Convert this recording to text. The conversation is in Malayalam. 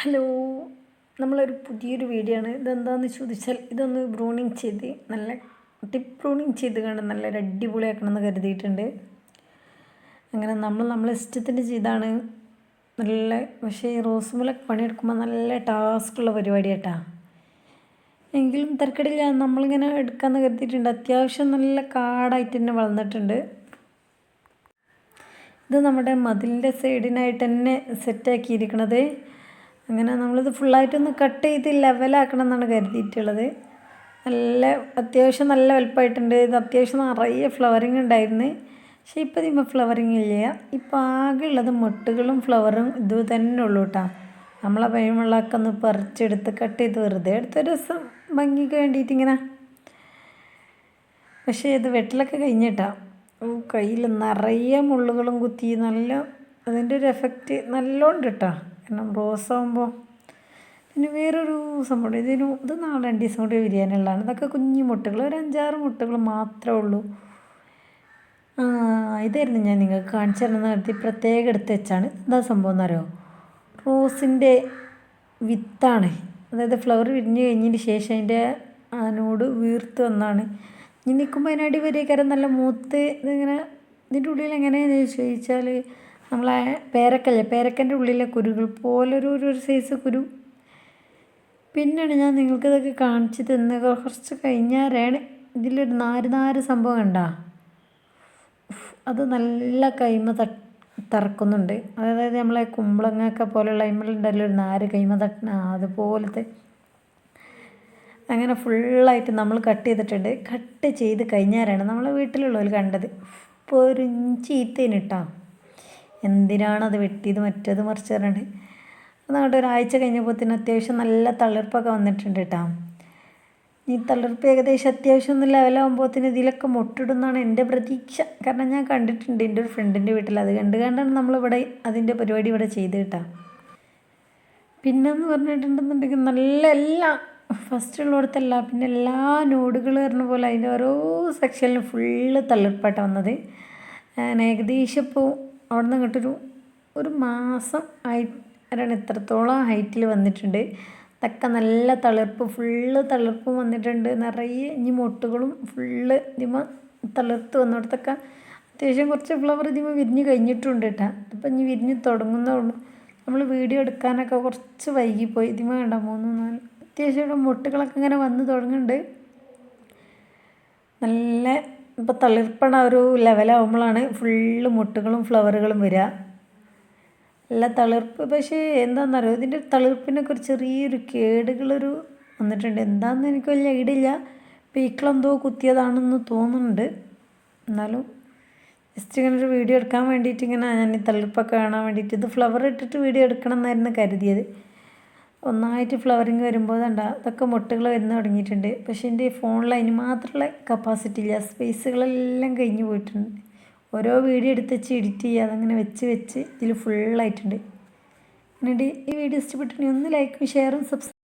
ഹലോ, നമ്മളൊരു പുതിയൊരു വീഡിയോ ആണ്. ഇതെന്താണെന്ന് ചോദിച്ചാൽ ഇതൊന്ന് ബ്രൂണിങ് ചെയ്ത് നല്ല ടിപ്പ് ബ്രൂണിങ് ചെയ്ത് കണ്ട് നല്ലൊരു അടിപൊളിയാക്കണമെന്ന് കരുതിയിട്ടുണ്ട്. അങ്ങനെ നമ്മളെ ഇഷ്ടത്തിന് ചെയ്താണ് നല്ല. പക്ഷേ ഈ റോസുമലൊക്കെ പണിയെടുക്കുമ്പോൾ നല്ല ടാസ്ക്കുള്ള പരിപാടി കേട്ടാ. എങ്കിലും തിരക്കടില്ല, നമ്മളിങ്ങനെ എടുക്കാമെന്ന് കരുതിയിട്ടുണ്ട്. അത്യാവശ്യം നല്ല കാടായിട്ട് തന്നെ വളർന്നിട്ടുണ്ട്. ഇത് നമ്മുടെ മതിലിൻ്റെ സൈഡിനായിട്ട് തന്നെ സെറ്റാക്കിയിരിക്കണത്. അങ്ങനെ നമ്മളിത് ഫുള്ളായിട്ടൊന്ന് കട്ട് ചെയ്ത് ലെവലാക്കണം എന്നാണ് കരുതിയിട്ടുള്ളത്. അത്യാവശ്യം നല്ല വലുപ്പമായിട്ടുണ്ട്. ഇത് അത്യാവശ്യം നിറയെ ഫ്ലവറിങ് ഉണ്ടായിരുന്നു. പക്ഷേ ഇപ്പോൾ ഇതിപ്പോൾ ഫ്ലവറിങ് ഇല്ല. ഇപ്പോൾ ആകെ ഉള്ളത് മൊട്ടുകളും ഫ്ലവറും ഇത് തന്നെ ഉള്ളൂ കേട്ടോ. നമ്മളെ പഴമുള്ളതൊക്കെ ഒന്ന് പറിച്ചെടുത്ത് കട്ട് ചെയ്ത് വെറുതെ എടുത്തൊരു ദിവസം ഭംഗിക്ക് വേണ്ടിയിട്ട് ഇങ്ങനെ. പക്ഷേ ഇത് വെട്ടിലൊക്കെ കഴിഞ്ഞിട്ടാ. കയ്യിൽ നിറയെ മുള്ളുകളും കുത്തി നല്ല അതിൻ്റെ ഒരു എഫക്റ്റ് നല്ലോണം കേട്ടോ. കാരണം റോസാകുമ്പോൾ പിന്നെ വേറൊരു സംഭവം ഇത് നാളെ 2 ദിവസം കൂടി വിരിയാനുള്ളതാണ്. ഇതൊക്കെ കുഞ്ഞു മുട്ടകൾ, ഒരു 5-6 മുട്ടകൾ മാത്രമേ ഉള്ളൂ. ഇതായിരുന്നു ഞാൻ നിങ്ങൾക്ക് കാണിച്ചു തരുന്ന നടത്തി പ്രത്യേകം എടുത്ത് വെച്ചാണ്. എന്താ സംഭവം എന്നറിയോ, റോസിൻ്റെ വിത്താണ്. അതായത് ഫ്ലവർ വിരിഞ്ഞ് കഴിഞ്ഞതിന് ശേഷം അതിൻ്റെ നോട് വീർത്ത് വന്നാണ്. ഇനി നിൽക്കുമ്പോൾ അതിനടി വരെയൊക്കെ നല്ല മൂത്ത് ഇതിങ്ങനെ. ഇതിൻ്റെ ഉള്ളിൽ എങ്ങനെയാണെന്ന് ചോദിച്ചാൽ നമ്മളെ പേരക്കല്ലേ, പേരക്കൻ്റെ ഉള്ളിലെ കുരുകൾ പോലൊരു സൈസ് കുരു. പിന്നെയാണ് ഞാൻ നിങ്ങൾക്കിതൊക്കെ കാണിച്ച് തന്ന് കുറച്ച് കഴിഞ്ഞാലാണ് ഇതിലൊരു നാര് സംഭവം കണ്ടാ. അത് നല്ല കൈമ തറക്കുന്നുണ്ട്. അതായത് നമ്മളെ കുമ്പളങ്ങയൊക്കെ പോലെയുള്ള കൈമലുണ്ടല്ലോ ഒരു നാര് കൈമ തട്ടണ അതുപോലത്തെ. അങ്ങനെ ഫുള്ളായിട്ട് നമ്മൾ കട്ട് ചെയ്തിട്ടുണ്ട്. കട്ട് ചെയ്ത് കഴിഞ്ഞാലാണ് നമ്മളെ വീട്ടിലുള്ളവർ കണ്ടത്. ഇപ്പോൾ ഒരു ചീത്തേനിട്ടാ എന്തിനാണ് അത് വെട്ടിയത് മറ്റേത് മറിച്ച് പറഞ്ഞിട്ട്. അതങ്ങോട്ട് ഒരാഴ്ച കഴിഞ്ഞപ്പോഴത്തേന് അത്യാവശ്യം നല്ല തളിർപ്പൊക്കെ വന്നിട്ടുണ്ട് കേട്ടോ. ഈ തളിർപ്പ് ഏകദേശം അത്യാവശ്യം ഒന്ന് ലെവലാകുമ്പോഴത്തേന് ഇതിലൊക്കെ മുട്ടിടുന്നാണ് എൻ്റെ പ്രതീക്ഷ. കാരണം ഞാൻ കണ്ടിട്ടുണ്ട് എൻ്റെ ഒരു ഫ്രണ്ടിൻ്റെ വീട്ടിൽ. അത് കണ്ടാണ് നമ്മളിവിടെ അതിൻ്റെ പരിപാടി ഇവിടെ ചെയ്ത് കേട്ടോ. പിന്നെന്ന് പറഞ്ഞിട്ടുണ്ടെന്നുണ്ടെങ്കിൽ നല്ല എല്ലാം ഫസ്റ്റുള്ളിടത്തല്ല, പിന്നെ എല്ലാ നോഡുകൾ പറഞ്ഞ പോലെ അതിൻ്റെ ഓരോ സെക്ഷനിലും ഫുള്ള് തളിർപ്പായിട്ടാണ് വന്നത്. ഏകദേശം ഇപ്പോൾ അവിടെ നിന്ന് ഇങ്ങോട്ടൊരു മാസം ആയിട്ടാണ് ഇത്രത്തോളം ഹൈറ്റിൽ വന്നിട്ടുണ്ട്. ഇതൊക്കെ നല്ല തളിർപ്പ്, ഫുള്ള് തളിർപ്പും വന്നിട്ടുണ്ട്. നിറയെ ഇനി മൊട്ടുകളും ഫുള്ള് ഇതിമ തളിർത്ത് വന്നിടത്തൊക്കെ അത്യാവശ്യം കുറച്ച് ഫ്ലവർ ഇതിമ വിരിഞ്ഞ് കഴിഞ്ഞിട്ടുണ്ട് കേട്ടോ. ഇതിപ്പോൾ ഇനി വിരിഞ്ഞ് തുടങ്ങുന്നേ ഉള്ളൂ. നമ്മൾ വീഡിയോ എടുക്കാനൊക്കെ കുറച്ച് വൈകിപ്പോയി. ഇതിമ വേണ്ട 3-4 അത്യാവശ്യം ഇവിടെ മൊട്ടുകളൊക്കെ ഇങ്ങനെ വന്ന് തുടങ്ങുന്നുണ്ട്. നല്ല ഇപ്പോൾ തളിർപ്പണ ഒരു ലെവലാകുമ്പോഴാണ് ഫുള്ള് മുട്ടുകളും ഫ്ലവറുകളും വരിക. നല്ല തളിർപ്പ്. പക്ഷേ എന്താണെന്നറിയോ, ഇതിൻ്റെ തളിർപ്പിനൊക്കെ ഒരു ചെറിയൊരു കേടുകളൊരു വന്നിട്ടുണ്ട്. എന്താണെന്ന് എനിക്ക് വലിയ ഐഡിയ ഇല്ല. പീക്കളെന്തോ കുത്തിയതാണെന്ന് തോന്നുന്നുണ്ട്. എന്നാലും ജസ്റ്റ് ഇങ്ങനെ ഒരു വീഡിയോ എടുക്കാൻ വേണ്ടിയിട്ട് ഇങ്ങനെ ഞാൻ ഈ തളിർപ്പൊക്കെ കാണാൻ വേണ്ടിയിട്ട് ഇത് ഫ്ലവർ ഇട്ടിട്ട് വീഡിയോ എടുക്കണം എന്നായിരുന്നു കരുതിയത്. ഒന്നായിട്ട് ഫ്ലവറിങ് വരുമ്പോൾ കണ്ട ഇതൊക്കെ മുട്ടുകൾ വരുന്ന തുടങ്ങിയിട്ടുണ്ട്. പക്ഷേ എൻ്റെ ഈ ഫോണിൽ അതിന് മാത്രമുള്ള കപ്പാസിറ്റി ഇല്ല. സ്പേസുകളെല്ലാം കഴിഞ്ഞ് പോയിട്ടുണ്ട്. ഓരോ വീഡിയോ എടുത്ത് വെച്ച് എഡിറ്റ് ചെയ്യുക, അതങ്ങനെ വെച്ച് ഇതിൽ ഫുള്ളായിട്ടുണ്ട്. എന്നിട്ട് ഈ വീഡിയോ ഇഷ്ടപ്പെട്ടിട്ടുണ്ടെങ്കിൽ ഒന്ന് ലൈക്കും ഷെയറും